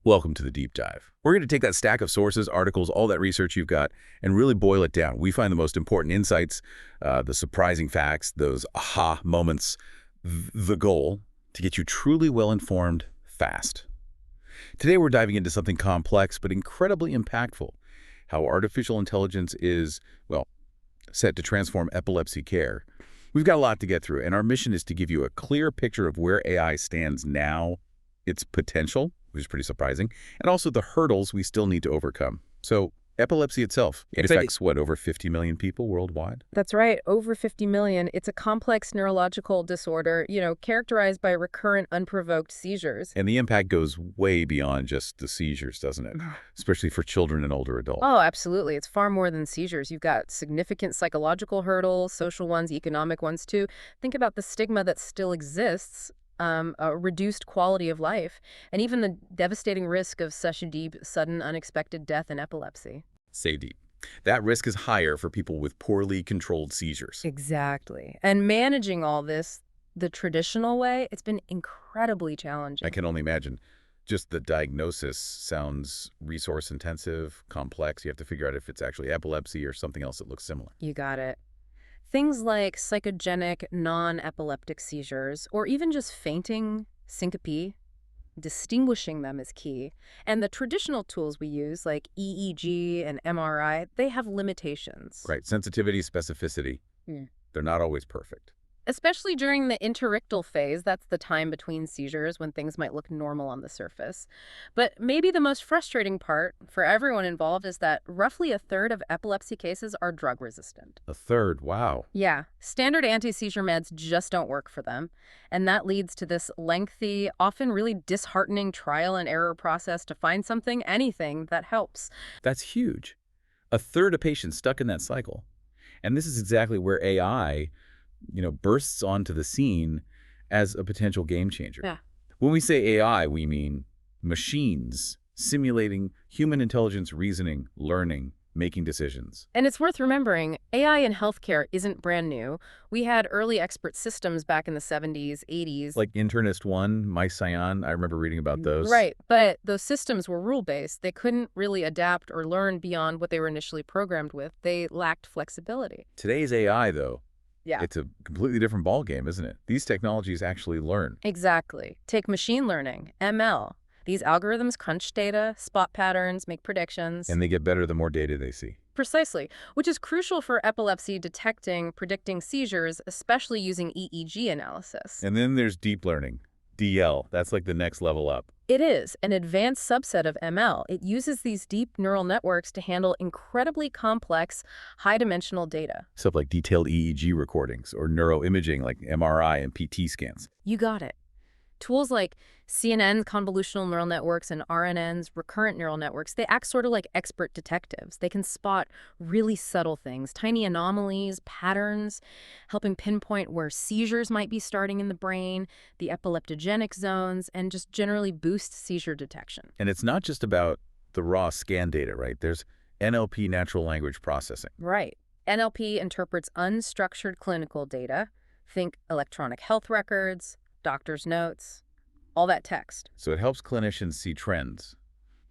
Welcome to the deep dive. We're going to take that stack of sources, articles, all that research you've got, and really boil it down. We find the most important insights, the surprising facts, those aha moments, the goal to get you truly well-informed fast. Today we're diving into something complex but incredibly impactful, how artificial intelligence is, well, set to transform epilepsy care. We've got a lot to get through, and our mission is to give you a clear picture of where AI stands now, its potential, which is pretty surprising, and also the hurdles we still need to overcome. So epilepsy itself, it affects, what, over 50 million people worldwide? That's right, over 50 million. It's a complex neurological disorder, characterized by recurrent unprovoked seizures. And the impact goes way beyond just the seizures, doesn't it? Especially for children and older adults. Oh, absolutely. It's far more than seizures. You've got significant psychological hurdles, social ones, economic ones too. Think about the stigma that still exists, a reduced quality of life, and even the devastating risk of such a deep, sudden, unexpected death in epilepsy. Say deep. That risk is higher for people with poorly controlled seizures. Exactly. And managing all this the traditional way, it's been incredibly challenging. I can only imagine. Just the diagnosis sounds resource-intensive, complex. You have to figure out if it's actually epilepsy or something else that looks similar. You got it. Things like psychogenic, non-epileptic seizures, or even just fainting, syncope, distinguishing them is key. And the traditional tools we use, like EEG and MRI, they have limitations. Right. Sensitivity, specificity. They're not always perfect. Especially during the interictal phase, that's the time between seizures when things might look normal on the surface. But maybe the most frustrating part for everyone involved is that roughly a third of epilepsy cases are drug resistant. A third, wow. Yeah, standard anti-seizure meds just don't work for them. And that leads to this lengthy, often really disheartening trial and error process to find something, anything, that helps. That's huge. A third of patients stuck in that cycle. And this is exactly where AI bursts onto the scene as a potential game changer. Yeah. When we say AI, we mean machines simulating human intelligence, reasoning, learning, making decisions. And it's worth remembering, AI in healthcare isn't brand new. We had early expert systems back in the 70s, 80s. Like Internist One, MyScion, I remember reading about those. Right, but those systems were rule-based. They couldn't really adapt or learn beyond what they were initially programmed with. They lacked flexibility. Today's AI, though, Yeah. it's a completely different ballgame, isn't it? These technologies actually learn. Exactly. Take machine learning, ML. These algorithms crunch data, spot patterns, make predictions. And they get better the more data they see. Precisely, which is crucial for epilepsy detecting, predicting seizures, especially using EEG analysis. And then there's deep learning, DL. That's like the next level up. It is an advanced subset of ML. It uses these deep neural networks to handle incredibly complex, high-dimensional data. Stuff like detailed EEG recordings or neuroimaging like MRI and PT scans. You got it. Tools like CNNs, convolutional neural networks, and RNNs, recurrent neural networks, they act sort of like expert detectives. They can spot really subtle things, tiny anomalies, patterns, helping pinpoint where seizures might be starting in the brain, the epileptogenic zones, and just generally boost seizure detection. And it's not just about the raw scan data, right? There's NLP, natural language processing. Right. NLP interprets unstructured clinical data. Think electronic health records, doctor's notes, all that text. So it helps clinicians see trends,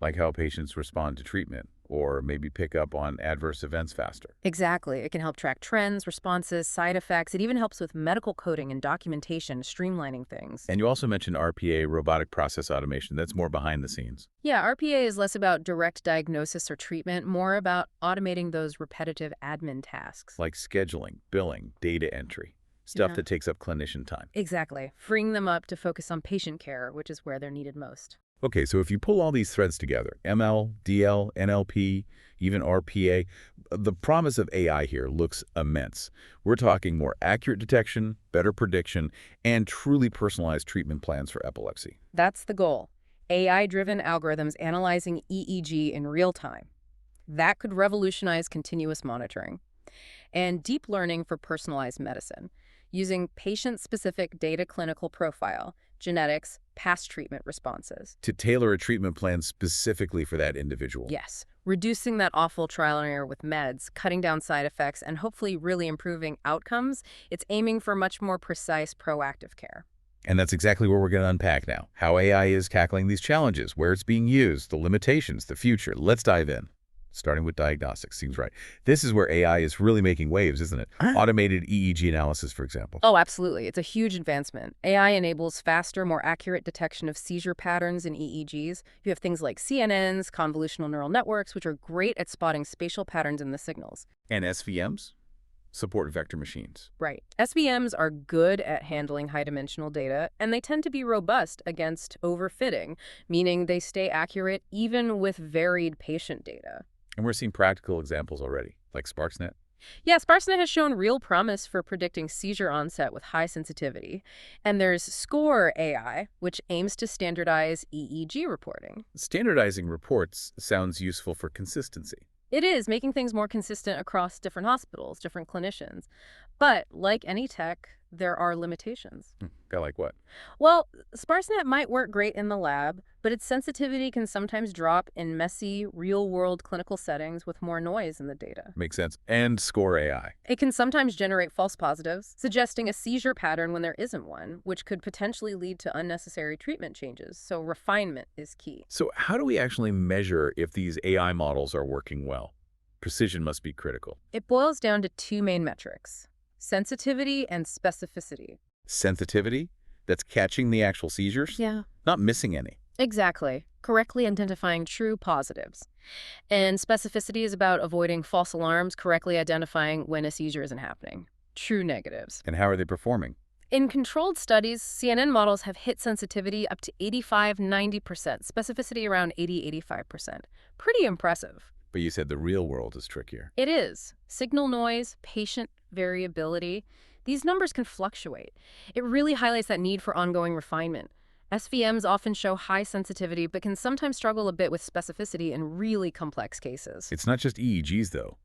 like how patients respond to treatment, or maybe pick up on adverse events faster. Exactly. It can help track trends, responses, side effects. It even helps with medical coding and documentation, streamlining things. And you also mentioned RPA, robotic process automation. That's more behind the scenes. Yeah, RPA is less about direct diagnosis or treatment, more about automating those repetitive admin tasks. Like scheduling, billing, data entry. Stuff that takes up clinician time. Exactly. Freeing them up to focus on patient care, which is where they're needed most. Okay, so if you pull all these threads together, ML, DL, NLP, even RPA, the promise of AI here looks immense. We're talking more accurate detection, better prediction, and truly personalized treatment plans for epilepsy. That's the goal. AI-driven algorithms analyzing EEG in real time. That could revolutionize continuous monitoring. And deep learning for personalized medicine, using patient-specific data clinical profile, genetics, past treatment responses. To tailor a treatment plan specifically for that individual. Yes, reducing that awful trial and error with meds, cutting down side effects, and hopefully really improving outcomes. It's aiming for much more precise, proactive care. And that's exactly where we're going to unpack now. How AI is tackling these challenges, where it's being used, the limitations, the future. Let's dive in. Starting with diagnostics, seems right. This is where AI is really making waves, isn't it? Automated EEG analysis, for example. Oh, absolutely. It's a huge advancement. AI enables faster, more accurate detection of seizure patterns in EEGs. You have things like CNNs, convolutional neural networks, which are great at spotting spatial patterns in the signals. And SVMs? Support vector machines. Right. SVMs are good at handling high-dimensional data, and they tend to be robust against overfitting, meaning they stay accurate even with varied patient data. And we're seeing practical examples already, like SparksNet. Yeah, SparseNet has shown real promise for predicting seizure onset with high sensitivity. And there's SCORE AI, which aims to standardize EEG reporting. Standardizing reports sounds useful for consistency. It is making things more consistent across different hospitals, different clinicians. But like any tech, there are limitations. Got like what? Well, SparseNet might work great in the lab, but its sensitivity can sometimes drop in messy, real-world clinical settings with more noise in the data. Makes sense. And SCORE AI. It can sometimes generate false positives, suggesting a seizure pattern when there isn't one, which could potentially lead to unnecessary treatment changes. So refinement is key. So how do we actually measure if these AI models are working well? Precision must be critical. It boils down to two main metrics: sensitivity and specificity. Sensitivity? That's catching the actual seizures? Yeah. Not missing any. Exactly. Correctly identifying true positives. And specificity is about avoiding false alarms, correctly identifying when a seizure isn't happening. True negatives. And how are they performing? In controlled studies, CNN models have hit sensitivity up to 85–90%, specificity around 80–85%. Pretty impressive. But you said the real world is trickier. It is. Signal noise, patient variability, these numbers can fluctuate. It really highlights that need for ongoing refinement. SVMs often show high sensitivity, but can sometimes struggle a bit with specificity in really complex cases. It's not just EEGs, though.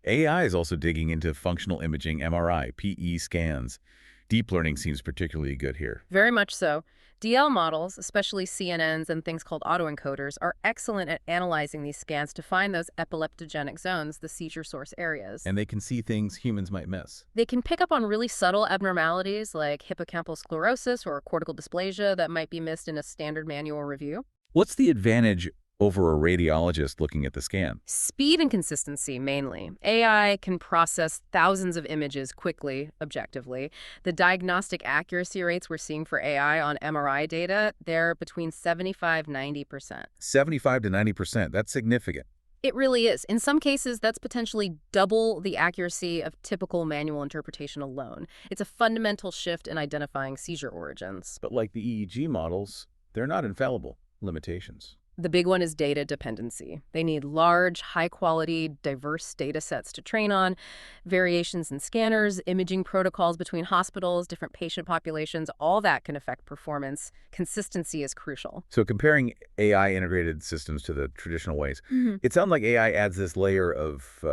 AI is also digging into functional imaging, MRI, PE scans. Deep learning seems particularly good here. Very much so. DL models, especially CNNs and things called autoencoders, are excellent at analyzing these scans to find those epileptogenic zones, the seizure source areas. And they can see things humans might miss. They can pick up on really subtle abnormalities like hippocampal sclerosis or cortical dysplasia that might be missed in a standard manual review. What's the advantage over a radiologist looking at the scan? Speed and consistency, mainly. AI can process thousands of images quickly, objectively. The diagnostic accuracy rates we're seeing for AI on MRI data, they're between 75–90%. 75 to 90%. That's significant. It really is. In some cases, that's potentially double the accuracy of typical manual interpretation alone. It's a fundamental shift in identifying seizure origins. But like the EEG models, they're not infallible. Limitations. The big one is data dependency. They need large, high-quality, diverse data sets to train on. Variations in scanners, imaging protocols between hospitals, different patient populations, all that can affect performance. Consistency is crucial. So comparing AI-integrated systems to the traditional ways, it sounds like AI adds this layer of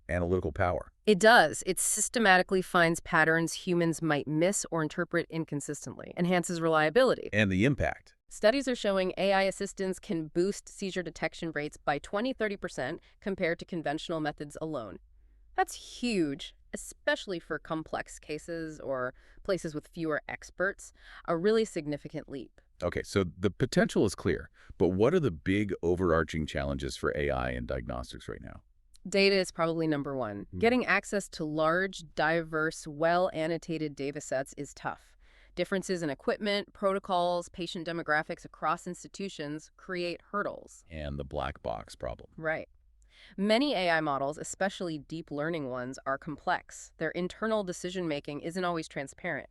analytical power. It does. It systematically finds patterns humans might miss or interpret inconsistently, enhances reliability. And the impact. Studies are showing AI assistants can boost seizure detection rates by 20–30% compared to conventional methods alone. That's huge, especially for complex cases or places with fewer experts. A really significant leap. Okay, so the potential is clear, but what are the big overarching challenges for AI in diagnostics right now? Data is probably number one. Getting access to large, diverse, well-annotated data sets is tough. Differences in equipment, protocols, patient demographics across institutions create hurdles. And the black box problem. Right. Many AI models, especially deep learning ones, are complex. Their internal decision-making isn't always transparent.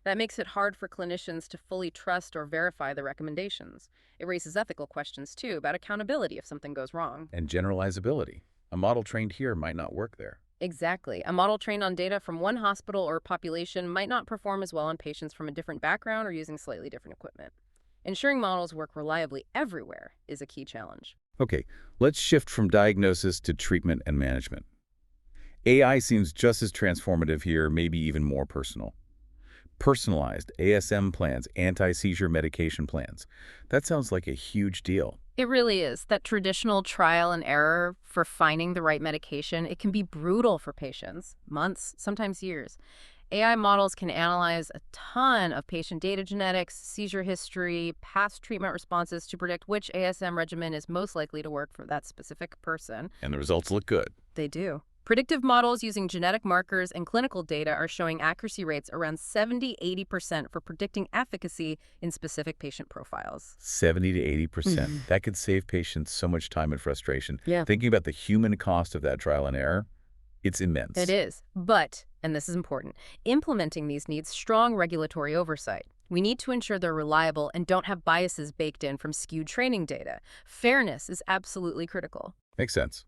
That makes it hard for clinicians to fully trust or verify the recommendations. It raises ethical questions, too, about accountability if something goes wrong. And generalizability. A model trained here might not work there. Exactly. A model trained on data from one hospital or population might not perform as well on patients from a different background or using slightly different equipment. Ensuring models work reliably everywhere is a key challenge. Okay, let's shift from diagnosis to treatment and management. AI seems just as transformative here, maybe even more personal. Personalized ASM plans, anti-seizure medication plans. That sounds like a huge deal. It really is. That traditional trial and error for finding the right medication, it can be brutal for patients. Months, sometimes years. AI models can analyze a ton of patient data, genetics, seizure history, past treatment responses to predict which ASM regimen is most likely to work for that specific person. And the results look good. They do. Predictive models using genetic markers and clinical data are showing accuracy rates around 70–80% for predicting efficacy in specific patient profiles. 70 to 80%. That could save patients so much time and frustration. Yeah. Thinking about the human cost of that trial and error, it's immense. It is. But, and this is important, implementing these needs strong regulatory oversight. We need to ensure they're reliable and don't have biases baked in from skewed training data. Fairness is absolutely critical. Makes sense.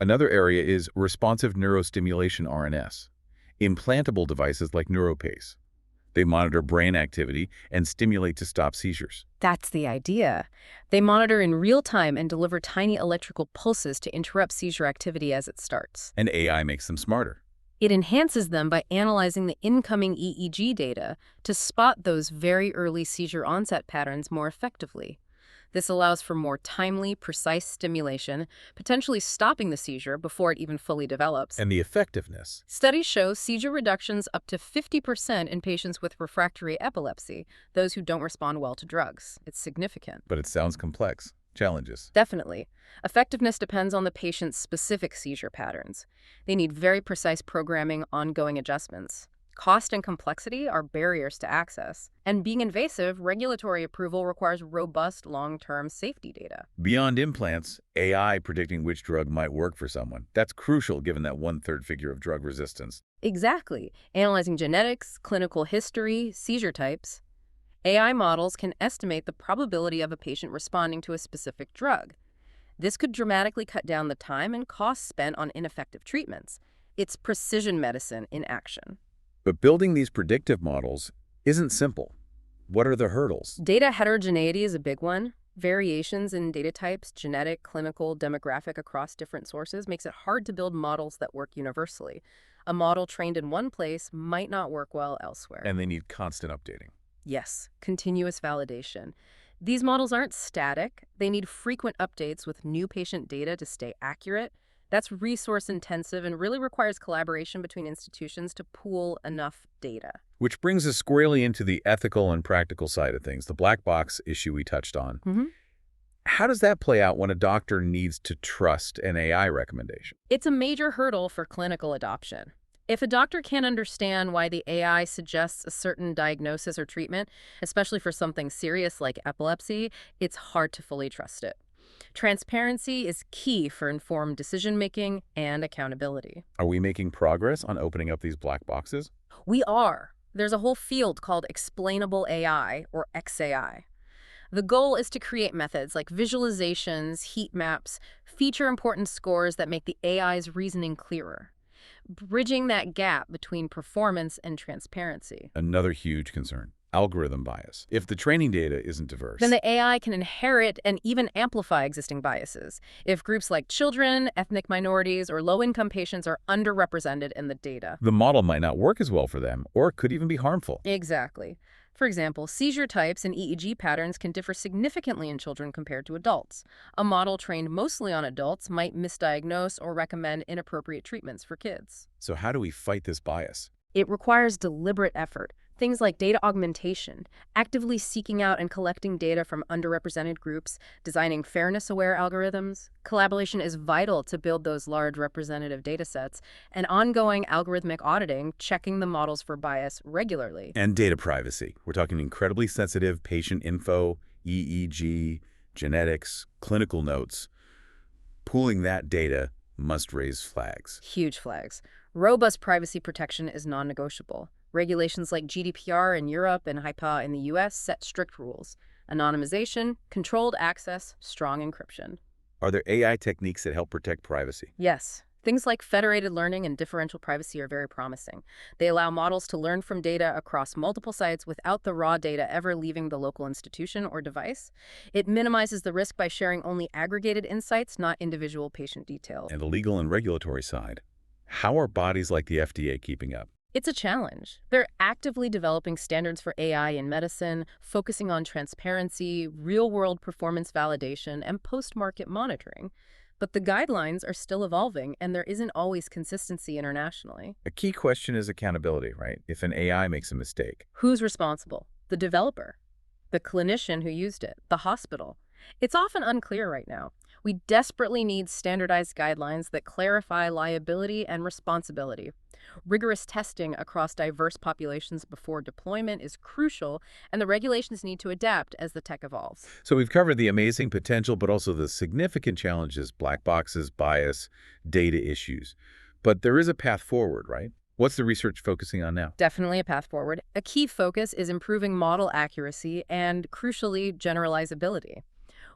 Another area is responsive neurostimulation RNS, implantable devices like NeuroPace. They monitor brain activity and stimulate to stop seizures. That's the idea. They monitor in real time and deliver tiny electrical pulses to interrupt seizure activity as it starts. And AI makes them smarter. It enhances them by analyzing the incoming EEG data to spot those very early seizure onset patterns more effectively. This allows for more timely, precise stimulation, potentially stopping the seizure before it even fully develops. And the effectiveness. Studies show seizure reductions up to 50% in patients with refractory epilepsy, those who don't respond well to drugs. It's significant. But it sounds complex. Challenges. Definitely. Effectiveness depends on the patient's specific seizure patterns. They need very precise programming, ongoing adjustments. Cost and complexity are barriers to access. And being invasive, regulatory approval requires robust long-term safety data. Beyond implants, AI predicting which drug might work for someone. That's crucial given that one-third figure of drug resistance. Exactly. Analyzing genetics, clinical history, seizure types. AI models can estimate the probability of a patient responding to a specific drug. This could dramatically cut down the time and costs spent on ineffective treatments. It's precision medicine in action. But building these predictive models isn't simple. What are the hurdles? Data heterogeneity is a big one. Variations in data types, genetic, clinical, demographic across different sources makes it hard to build models that work universally. A model trained in one place might not work well elsewhere. And they need constant updating. Yes, continuous validation. These models aren't static. They need frequent updates with new patient data to stay accurate. That's resource-intensive and really requires collaboration between institutions to pool enough data. Which brings us squarely into the ethical and practical side of things, the black box issue we touched on. How does that play out when a doctor needs to trust an AI recommendation? It's a major hurdle for clinical adoption. If a doctor can't understand why the AI suggests a certain diagnosis or treatment, especially for something serious like epilepsy, it's hard to fully trust it. Transparency is key for informed decision-making and accountability. Are we making progress on opening up these black boxes? We are. There's a whole field called explainable AI, or XAI. The goal is to create methods like visualizations, heat maps, feature important scores that make the AI's reasoning clearer, bridging that gap between performance and transparency. Another huge concern. Algorithm bias. If the training data isn't diverse, then the AI can inherit and even amplify existing biases. If groups like children, ethnic minorities, or low-income patients are underrepresented in the data, the model might not work as well for them, or it could even be harmful. Exactly. For example, seizure types and EEG patterns can differ significantly in children compared to adults. A model trained mostly on adults might misdiagnose or recommend inappropriate treatments for kids. So how do we fight this bias? It requires deliberate effort. Things like data augmentation, actively seeking out and collecting data from underrepresented groups, designing fairness-aware algorithms. Collaboration is vital to build those large representative data sets, and ongoing algorithmic auditing, checking the models for bias regularly. And data privacy. We're talking incredibly sensitive patient info, EEG, genetics, clinical notes. Pooling that data must raise flags. Huge flags. Robust privacy protection is non-negotiable. Regulations like GDPR in Europe and HIPAA in the US set strict rules. Anonymization, controlled access, strong encryption. Are there AI techniques that help protect privacy? Yes. Things like federated learning and differential privacy are very promising. They allow models to learn from data across multiple sites without the raw data ever leaving the local institution or device. It minimizes the risk by sharing only aggregated insights, not individual patient details. And the legal and regulatory side. How are bodies like the FDA keeping up? It's a challenge. They're actively developing standards for AI in medicine, focusing on transparency, real-world performance validation, and post-market monitoring. But the guidelines are still evolving, and there isn't always consistency internationally. A key question is accountability, right? If an AI makes a mistake. Who's responsible? The developer, the clinician who used it, the hospital. It's often unclear right now. We desperately need standardized guidelines that clarify liability and responsibility. Rigorous testing across diverse populations before deployment is crucial, and the regulations need to adapt as the tech evolves. So we've covered the amazing potential, but also the significant challenges, black boxes, bias, data issues. But there is a path forward, right? What's the research focusing on now? Definitely a path forward. A key focus is improving model accuracy and, crucially, generalizability.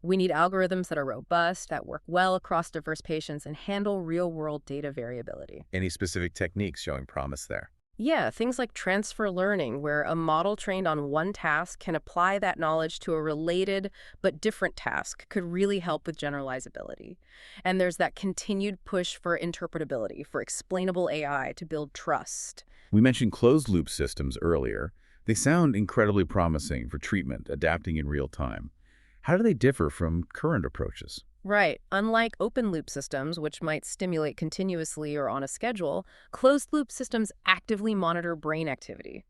We need algorithms that are robust, that work well across diverse patients, and handle real-world data variability. Any specific techniques showing promise there? Yeah, things like transfer learning, where a model trained on one task can apply that knowledge to a related but different task, could really help with generalizability. And there's that continued push for interpretability, for explainable AI to build trust. We mentioned closed-loop systems earlier. They sound incredibly promising for treatment, adapting in real time. How do they differ from current approaches? Right. Unlike open-loop systems, which might stimulate continuously or on a schedule, closed-loop systems actively monitor brain activity.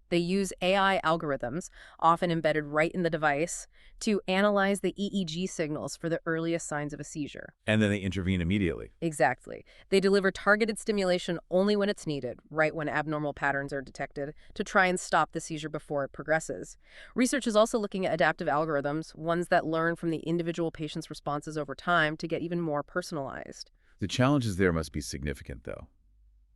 They use AI algorithms, often embedded right in the device, to analyze the EEG signals for the earliest signs of a seizure. And then they intervene immediately. Exactly. They deliver targeted stimulation only when it's needed, right when abnormal patterns are detected, to try and stop the seizure before it progresses. Research is also looking at adaptive algorithms, ones that learn from the individual patient's responses over time to get even more personalized. The challenges there must be significant, though.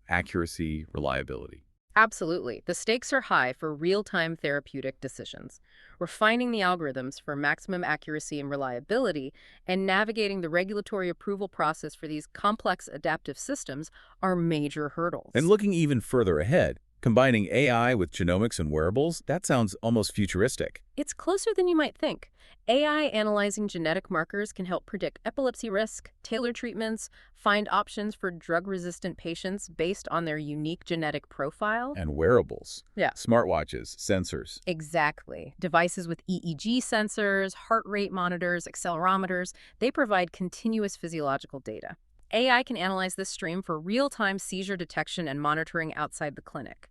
Accuracy, reliability. Absolutely. The stakes are high for real-time therapeutic decisions. Refining the algorithms for maximum accuracy and reliability and navigating the regulatory approval process for these complex adaptive systems are major hurdles. And looking even further ahead, combining AI with genomics and wearables, that sounds almost futuristic. It's closer than you might think. AI analyzing genetic markers can help predict epilepsy risk, tailor treatments, find options for drug-resistant patients based on their unique genetic profile. And wearables. Yeah. Smartwatches, sensors. Exactly. Devices with EEG sensors, heart rate monitors, accelerometers, they provide continuous physiological data. AI can analyze this stream for real-time seizure detection and monitoring outside the clinic.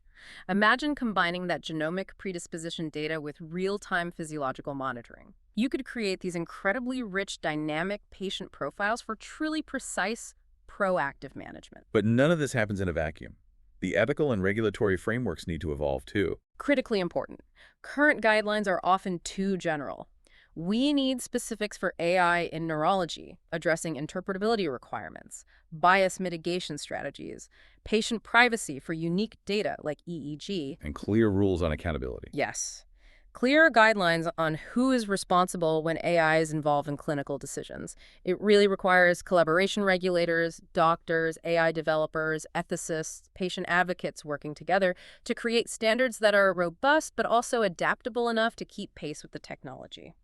Imagine combining that genomic predisposition data with real-time physiological monitoring. You could create these incredibly rich, dynamic patient profiles for truly precise, proactive management. But none of this happens in a vacuum. The ethical and regulatory frameworks need to evolve, too. Critically important. Current guidelines are often too general. We need specifics for AI in neurology, addressing interpretability requirements, bias mitigation strategies, patient privacy for unique data like EEG. And clear rules on accountability. Yes. Clear guidelines on who is responsible when AI is involved in clinical decisions. It really requires collaboration regulators, doctors, AI developers, ethicists, patient advocates working together to create standards that are robust but also adaptable enough to keep pace with the technology.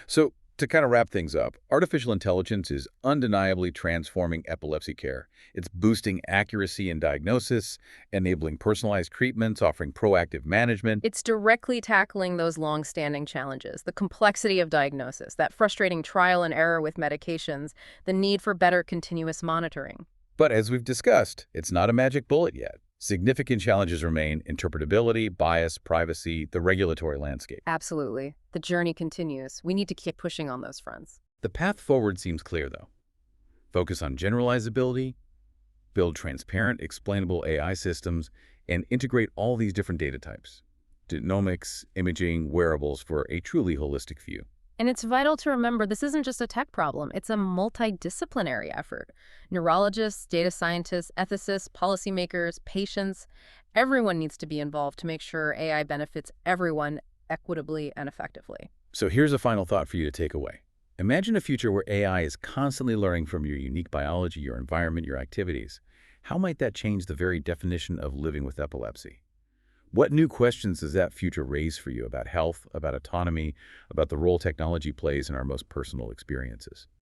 So, to kind of wrap things up, artificial intelligence is undeniably transforming epilepsy care. It's boosting accuracy in diagnosis, enabling personalized treatments, offering proactive management. It's directly tackling those long-standing challenges, the complexity of diagnosis, that frustrating trial and error with medications, the need for better continuous monitoring. But as we've discussed, it's not a magic bullet yet. Significant challenges remain: interpretability, bias, privacy, the regulatory landscape. Absolutely. The journey continues. We need to keep pushing on those fronts. The path forward seems clear, though. Focus on generalizability, build transparent, explainable AI systems, and integrate all these different data types: genomics, imaging, wearables, for a truly holistic view. And it's vital to remember this isn't just a tech problem, it's a multidisciplinary effort. Neurologists, data scientists, ethicists, policymakers, patients, everyone needs to be involved to make sure AI benefits everyone equitably and effectively. So here's a final thought for you to take away. Imagine a future where AI is constantly learning from your unique biology, your environment, your activities. How might that change the very definition of living with epilepsy? What new questions does that future raise for you about health, about autonomy, about the role technology plays in our most personal experiences?